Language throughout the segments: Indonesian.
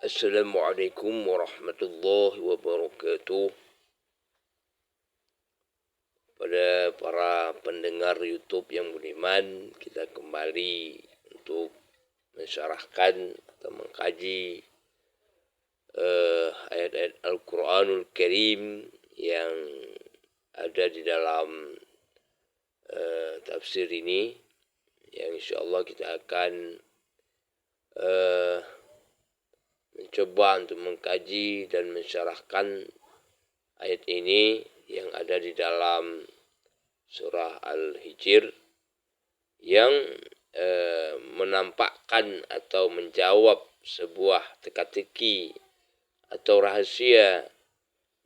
Assalamualaikum warahmatullahi wabarakatuh. Pada para pendengar YouTube yang budiman, kita kembali untuk mensyarahkan atau mengkaji ayat-ayat Al-Quranul Karim yang ada di dalam tafsir ini, yang insyaallah kita akan mencoba untuk mengkaji dan mensyarahkan ayat ini yang ada di dalam surah Al-Hijr yang menampakkan atau menjawab sebuah teka-teki atau rahasia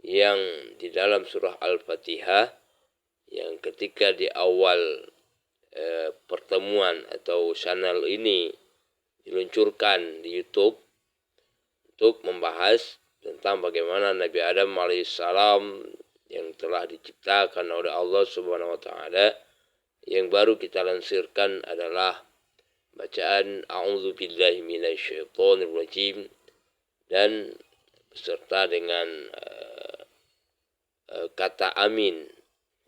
yang di dalam surah Al-Fatihah, yang ketika di awal pertemuan atau channel ini diluncurkan di YouTube untuk membahas tentang bagaimana Nabi Adam alaihissalam yang telah diciptakan oleh Allah Subhanahu wa taala, yang baru kita lansirkan adalah bacaan A'udzubillahi minasyaitonir rajim dan beserta dengan kata amin,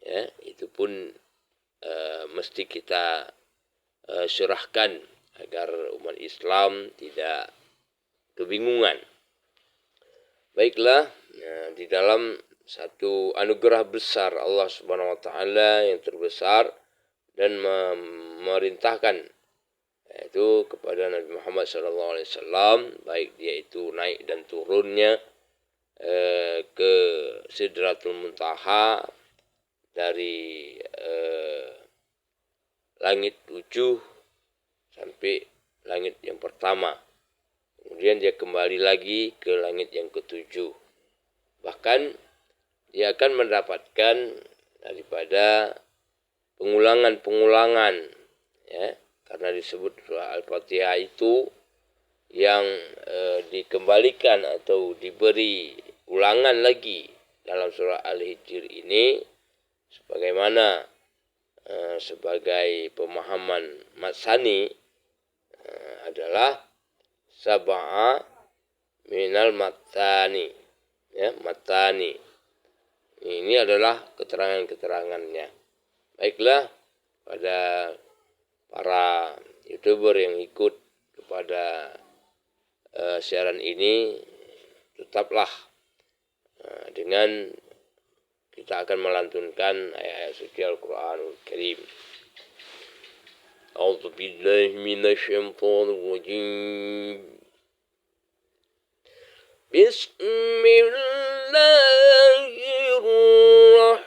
ya, itu pun mesti kita syarahkan agar umat Islam tidak kebingungan. Baiklah, di dalam satu anugerah besar Allah Subhanahu wa taala yang terbesar dan memerintahkan, yaitu kepada Nabi Muhammad SAW, baik dia itu naik dan turunnya ke Sidratul Muntaha dari langit 7 sampai langit yang pertama. Kemudian dia kembali lagi ke langit yang ke-7. Bahkan dia akan mendapatkan daripada pengulangan-pengulangan, ya, karena disebut surah Al-Fatihah itu yang dikembalikan atau diberi ulangan lagi dalam surah Al-Hijr ini, sebagaimana sebagai pemahaman Matsani adalah sab'a minal matani, ya, matani. Ini adalah keterangan-keterangannya. Baiklah, pada para YouTuber yang ikut kepada siaran ini, tetaplah dengan kita akan melantunkan ayat-ayat suci Al-Quranul Karim. A'udzu billahi minasyaitonir rajim. Bismillahirrahmanirrahim.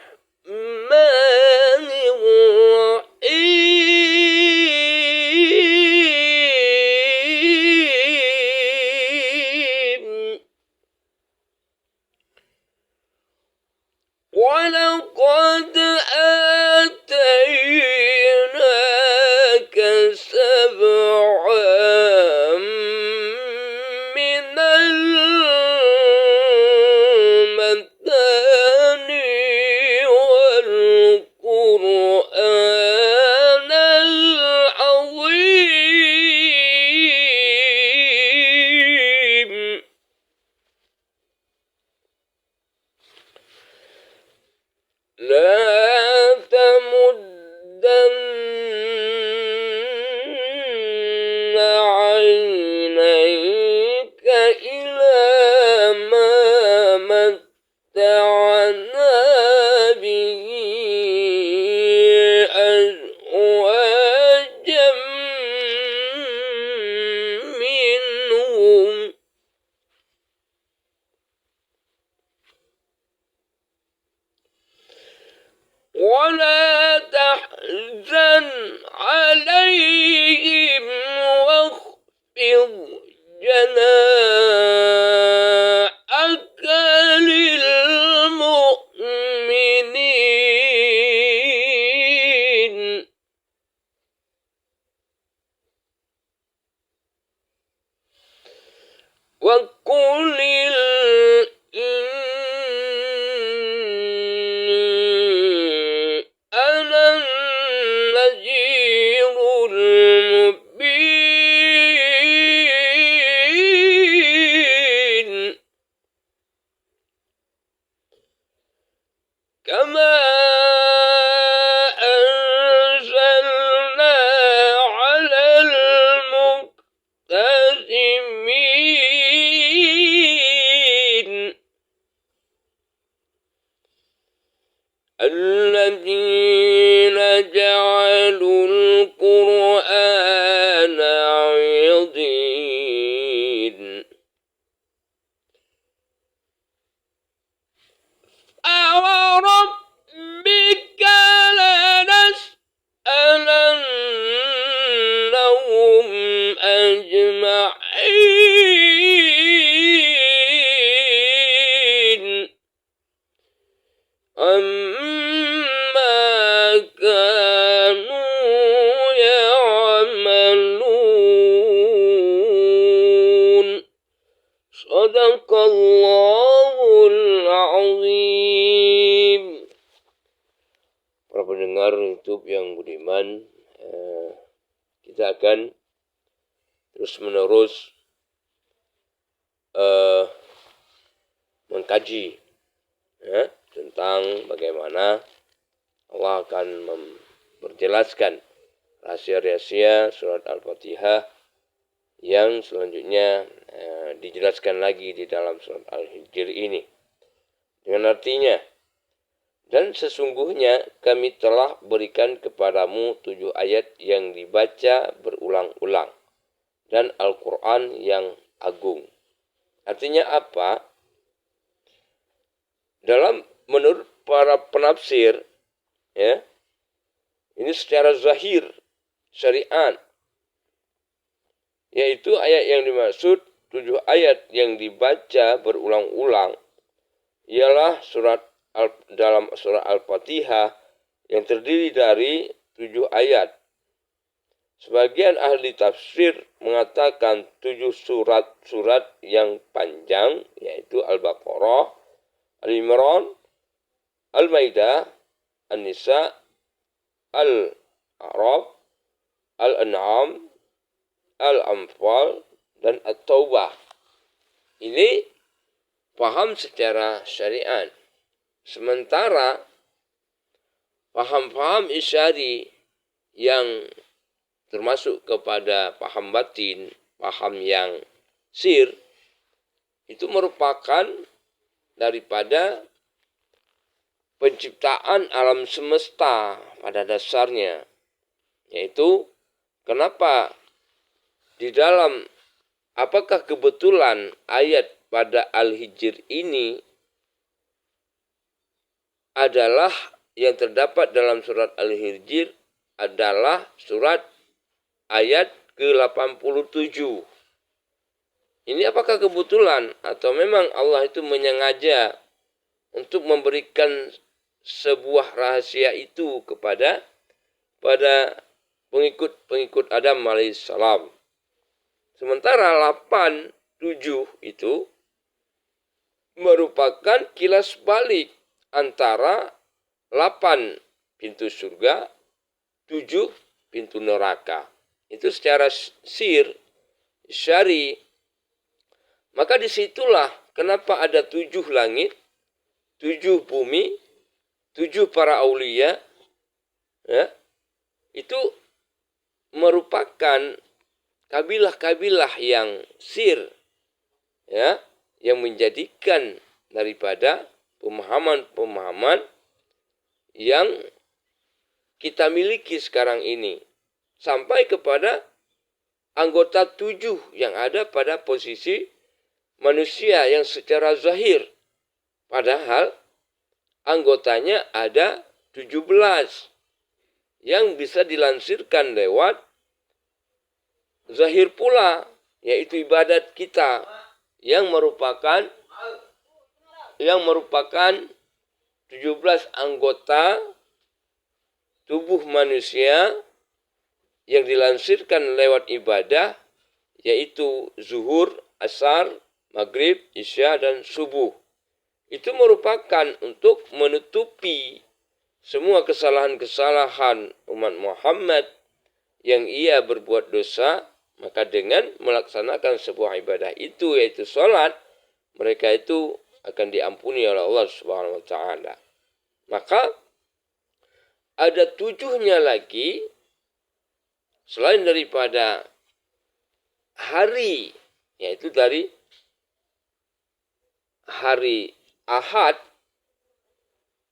وَلَقَدْ آتَيْنَاكَ سَبْعًا مِنَ الْمَثَانِي وَالْقُرْآنَ الْعَظِيمَ. لا تمدن عينيك إلى ما متعنا به أزواجا منهم ولا تحزن عليهم واخفض جناحك للمؤمنين وقل أنا النذير المبين. المحتسبين الذين جعلوا القرآن عضين فوربك لنسألنهم أجمعين عما كانوا يعملون صدق الله العظيم. Para pendengar YouTube yang budiman, kita akan terus-menerus mengkaji tentang bagaimana Allah akan memperjelaskan rahasia-rahasia surat Al-Fatihah yang selanjutnya dijelaskan lagi di dalam surat Al-Hijr ini. Dengan artinya, dan sesungguhnya kami telah berikan kepadamu 7 ayat yang dibaca berulang-ulang dan Al-Quran yang agung. Artinya apa? Menurut para penafsir, ya, ini secara zahir syariat, yaitu ayat yang dimaksud 7 ayat yang dibaca berulang-ulang ialah dalam surah Al-Fatihah yang terdiri dari 7 ayat. Sebagian ahli tafsir mengatakan 7 surat yang panjang, yaitu Al-Baqarah, Al-Imran, Al-Maidah, An-Nisa, Al-A'raf, Al-An'am, Al-Anfal, dan At-Taubah. Ini paham secara syariat. Sementara paham-paham isyari yang termasuk kepada paham batin, paham yang sir, itu merupakan daripada penciptaan alam semesta pada dasarnya. Yaitu, kenapa di dalam, apakah kebetulan ayat pada Al-Hijr ini adalah yang terdapat dalam surat Al-Hijr adalah surat ayat ke-87. Ini apakah kebetulan atau memang Allah itu menyengaja untuk memberikan sebuah rahasia itu pada pengikut Adam alaihissalam. Sementara 8, 7 itu merupakan kilas balik antara 8 pintu surga, 7 pintu neraka. Itu secara syari. Maka disitulah kenapa ada 7 langit, 7 bumi, 7 para aulia, ya, itu merupakan kabilah-kabilah yang ya, yang menjadikan daripada pemahaman-pemahaman yang kita miliki sekarang ini sampai kepada anggota 7 yang ada pada posisi manusia yang secara zahir, padahal anggotanya ada 17 yang bisa dilansirkan lewat zahir pula, yaitu ibadat kita yang merupakan 17 anggota tubuh manusia yang dilansirkan lewat ibadah, yaitu zuhur, asar, maghrib, isya, dan subuh. Itu merupakan untuk menutupi semua kesalahan-kesalahan umat Muhammad yang ia berbuat dosa. Maka dengan melaksanakan sebuah ibadah itu, yaitu sholat, mereka itu akan diampuni oleh Allah Subhanahu wa Ta'ala. Maka ada 7-nya lagi selain daripada hari, yaitu dari hari Ahad,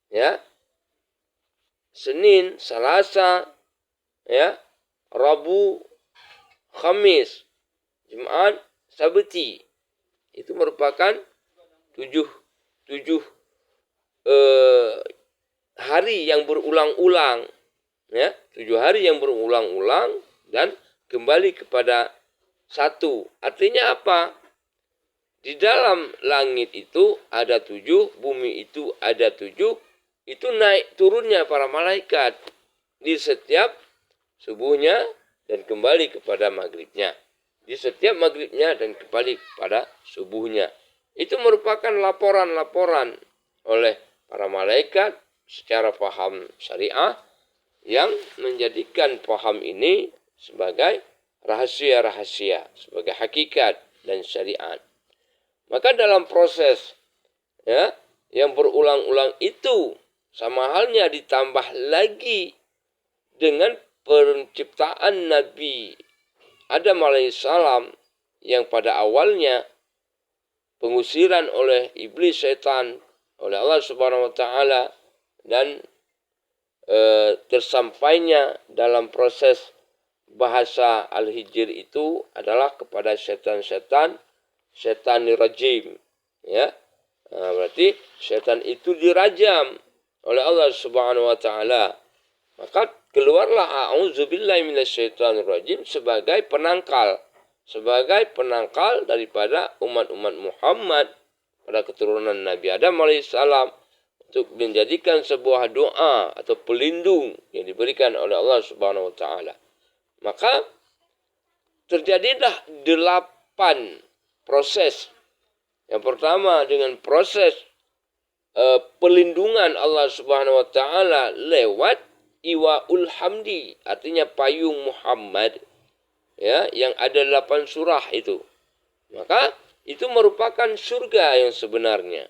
ya, Senin, Selasa, ya, Rabu, Kamis, Jumat, Sabti. Itu merupakan tujuh hari yang berulang-ulang, ya, 7 hari yang berulang-ulang dan kembali kepada satu. Artinya apa? Di dalam langit itu ada 7, bumi itu ada 7, itu naik turunnya para malaikat di setiap subuhnya dan kembali kepada maghribnya. Di setiap maghribnya dan kembali kepada subuhnya. Itu merupakan laporan-laporan oleh para malaikat secara paham syariah yang menjadikan paham ini sebagai rahasia-rahasia, sebagai hakikat dan syariat. Maka dalam proses, ya, yang berulang-ulang itu sama halnya ditambah lagi dengan penciptaan Nabi Adam alaihissalam yang pada awalnya pengusiran oleh iblis setan oleh Allah Subhanahu wa taala dan tersampainya dalam proses bahasa Al-Hijr itu adalah kepada setan-setan rajim, ya. Nah, berarti setan itu dirajam oleh Allah Subhanahu wa taala. Maka keluarlah a'udzubillahi minasyaitonirrajim sebagai penangkal daripada umat-umat Muhammad pada keturunan Nabi Adam alaihissalam untuk menjadikan sebuah doa atau pelindung yang diberikan oleh Allah Subhanahu wa taala. Maka terjadilah 8 proses. Yang pertama dengan proses pelindungan Allah Subhanahu wa taala lewat Iwaul Hamdi, artinya payung Muhammad, ya, yang ada 8 surah itu. Maka itu merupakan surga yang sebenarnya,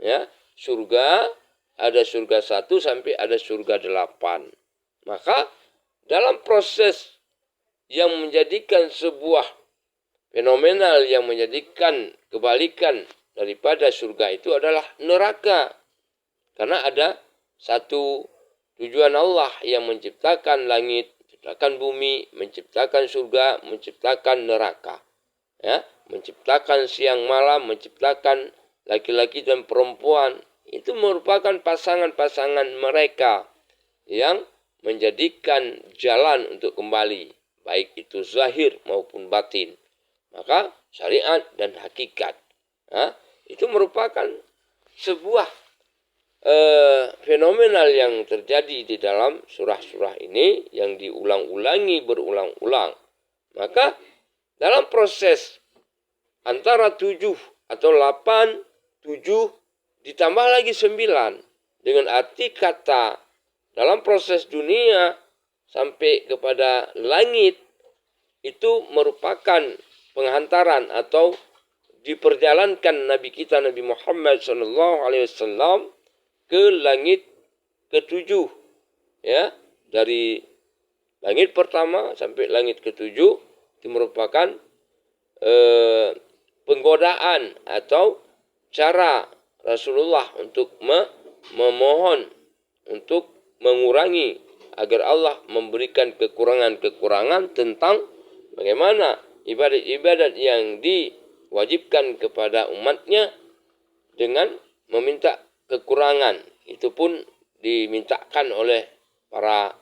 ya. Surga ada surga 1 sampai ada surga 8. Maka dalam proses yang menjadikan sebuah fenomenal yang menjadikan kebalikan daripada surga itu adalah neraka. Karena ada satu tujuan Allah yang menciptakan langit, menciptakan bumi, menciptakan surga, menciptakan neraka. Ya, menciptakan siang malam, menciptakan laki-laki dan perempuan. Itu merupakan pasangan-pasangan mereka yang menjadikan jalan untuk kembali, baik itu zahir maupun batin. Maka syariat dan hakikat, itu merupakan sebuah fenomenal yang terjadi di dalam surah-surah ini yang diulang-ulangi berulang-ulang. Maka dalam proses antara 7 atau 8, 7 ditambah lagi 9 dengan arti kata dalam proses dunia sampai kepada langit itu merupakan penghantaran atau diperjalankan Nabi kita Nabi Muhammad SAW ke langit ke-7, ya, dari langit pertama sampai langit ke-7 itu merupakan penggodaan atau cara Rasulullah untuk memohon untuk mengurangi agar Allah memberikan kekurangan-kekurangan tentang bagaimana ibadat-ibadat yang diwajibkan kepada umatnya dengan meminta kekurangan. Itu pun dimintakan oleh para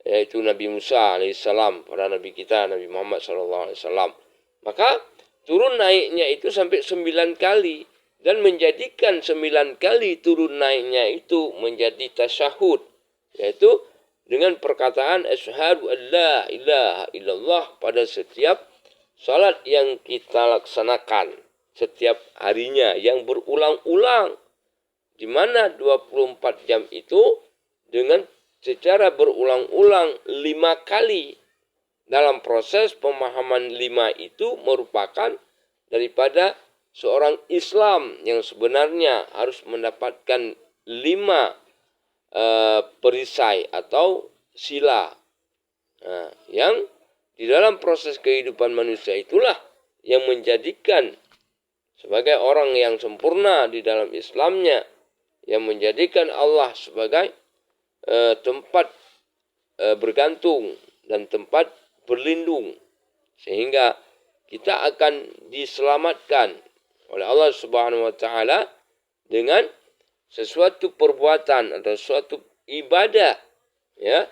yaitu Nabi Musa alaihissalam, para nabi kita Nabi Muhammad SAW. Maka turun naiknya itu sampai 9 kali dan menjadikan 9 kali turun naiknya itu menjadi tasyahud, yaitu dengan perkataan asyhadu an la ilaha illallah pada setiap salat yang kita laksanakan setiap harinya yang berulang-ulang, di mana 24 jam itu dengan secara berulang-ulang 5 kali. Dalam proses pemahaman 5 itu merupakan daripada seorang Islam yang sebenarnya harus mendapatkan 5 perisai atau sila yang di dalam proses kehidupan manusia itulah yang menjadikan sebagai orang yang sempurna di dalam Islamnya, yang menjadikan Allah sebagai tempat bergantung dan tempat berlindung, sehingga kita akan diselamatkan oleh Allah Subhanahu wa taala dengan sesuatu perbuatan atau suatu ibadah, ya,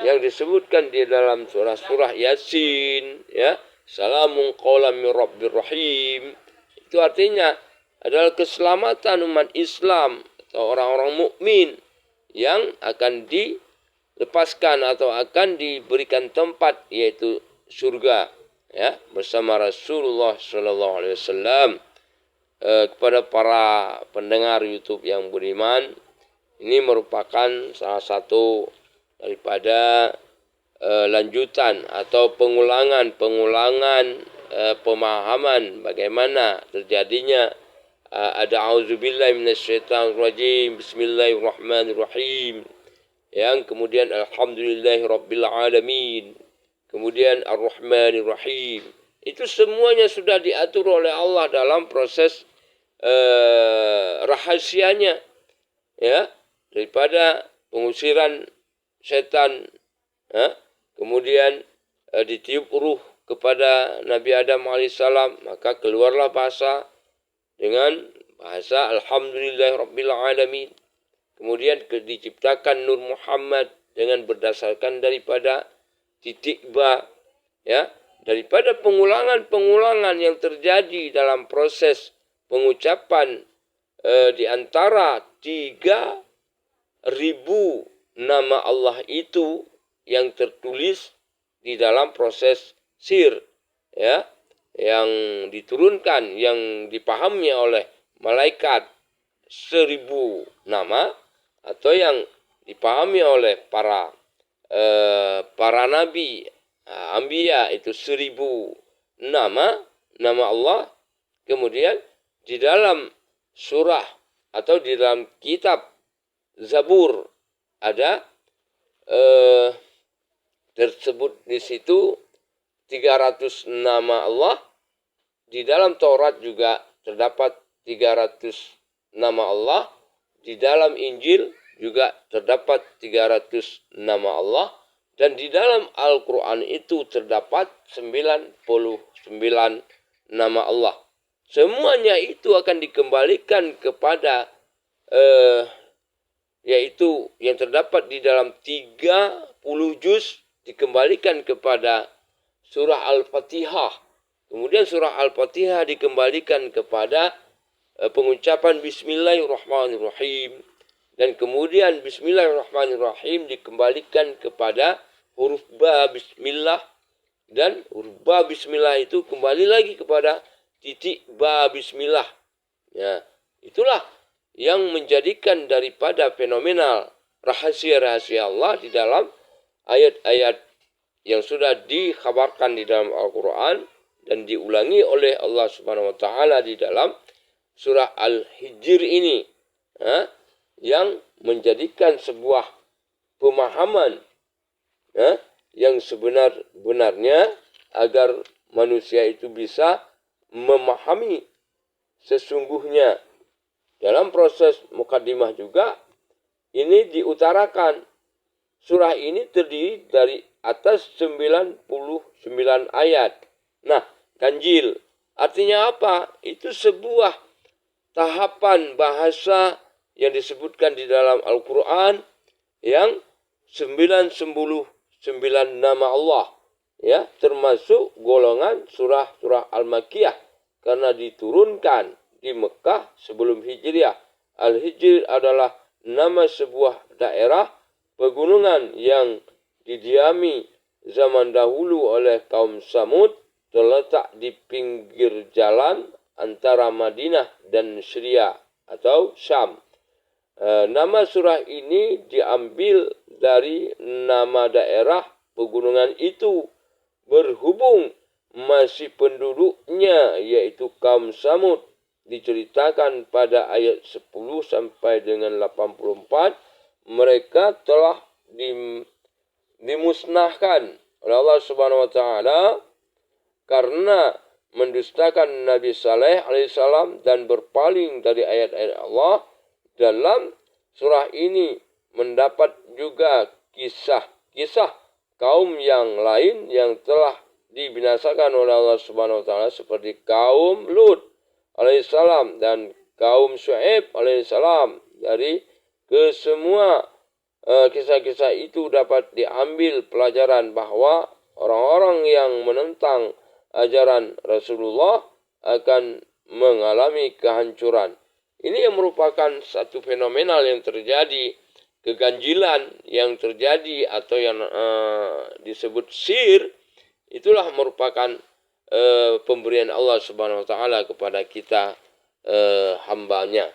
yang disebutkan di dalam surah Yasin, ya, salamun qaulan mir rabbir rahim. Itu artinya adalah keselamatan umat Islam atau orang-orang mukmin yang akan dilepaskan atau akan diberikan tempat, yaitu surga, ya, bersama Rasulullah sallallahu alaihi wasallam. Kepada para pendengar YouTube yang beriman, ini merupakan salah satu daripada lanjutan atau pengulangan pemahaman bagaimana terjadinya ada auzubillahi minasyaitonirrajim, bismillahirrahmanirrahim, yang kemudian alhamdulillahirabbil alamin, kemudian arrahmanirrahim. Itu semuanya sudah diatur oleh Allah dalam proses rahasianya, ya, daripada pengusiran setan, ya, kemudian ditiup ruh kepada Nabi Adam alaihissalam, maka keluarlah bahasa dengan bahasa alhamdulillahirabbil alamin. Kemudian diciptakan Nur Muhammad dengan berdasarkan daripada titik ba, ya, daripada pengulangan yang terjadi dalam proses pengucapan di antara 3.000 nama Allah itu yang tertulis di dalam proses sir, ya, yang diturunkan, yang dipahami oleh malaikat 1.000 nama, atau yang dipahami oleh para nabi, anbiya, itu 1.000 nama Allah. Kemudian di dalam surah atau di dalam kitab Zabur ada tersebut di situ 300 nama Allah. Di dalam Taurat juga terdapat 300 nama Allah. Di dalam Injil juga terdapat 300 nama Allah. Dan di dalam Al-Quran itu terdapat 99 nama Allah. Semuanya itu akan dikembalikan kepada yaitu yang terdapat di dalam 30 juz, dikembalikan kepada surah Al-Fatihah. Kemudian surah Al-Fatihah dikembalikan kepada pengucapan Bismillahirrahmanirrahim. Dan kemudian Bismillahirrahmanirrahim dikembalikan kepada huruf ba Bismillah. Dan huruf ba Bismillah itu kembali lagi kepada titik ba Bismillah. Ya, itulah yang menjadikan daripada fenomenal rahasia-rahasia Allah di dalam ayat-ayat yang sudah dikhabarkan di dalam Al-Quran dan diulangi oleh Allah Subhanahu wa taala di dalam surah Al-Hijr ini, ya, yang menjadikan sebuah pemahaman, ya, yang sebenar-benarnya agar manusia itu bisa memahami sesungguhnya. Dalam proses mukadimah juga ini diutarakan, surah ini terdiri dari atas 99 ayat. Nah, ganjil artinya apa? Itu sebuah tahapan bahasa yang disebutkan di dalam Al-Quran yang 99 nama Allah, ya, termasuk golongan surah-surah Al-Makkiyah karena diturunkan di Mekah sebelum Hijriah. Al-Hijr adalah nama sebuah daerah pegunungan yang didiami zaman dahulu oleh kaum Samud, terletak di pinggir jalan antara Madinah dan Syria atau Syam. Nama surah ini diambil dari nama daerah pegunungan itu, berhubung masih penduduknya yaitu kaum Samud diceritakan pada ayat 10 sampai dengan 84, mereka telah dimusnahkan oleh Allah Subhanahu wa taala karena mendustakan Nabi Saleh alaihissalam dan berpaling dari ayat-ayat Allah. Dalam surah ini mendapat juga kisah kaum yang lain yang telah dibinasakan oleh Allah Subhanahu wa taala seperti kaum Lut alaihissalam dan kaum Syuaib alaihissalam. Dari kesemua kisah-kisah itu dapat diambil pelajaran bahwa orang-orang yang menentang ajaran Rasulullah akan mengalami kehancuran. Ini yang merupakan satu fenomenal yang terjadi, keganjilan yang terjadi atau yang disebut sihir, itulah merupakan pemberian Allah Subhanahu wa taala kepada kita hambanya.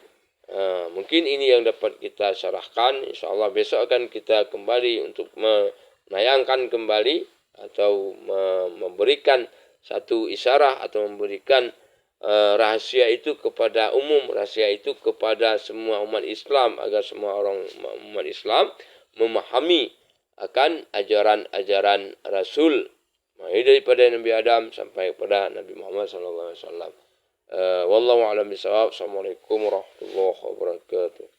Mungkin ini yang dapat kita syarahkan. InsyaAllah besok akan kita kembali untuk menayangkan kembali atau memberikan satu isyarah atau memberikan rahasia itu kepada umum, rahasia itu kepada semua umat Islam agar semua orang umat Islam memahami akan ajaran-ajaran Rasul mulai daripada Nabi Adam sampai kepada Nabi Muhammad sallallahu alaihi wasallam. Wallahu a'lam bishawab. Assalamualaikum warahmatullahi wabarakatuh.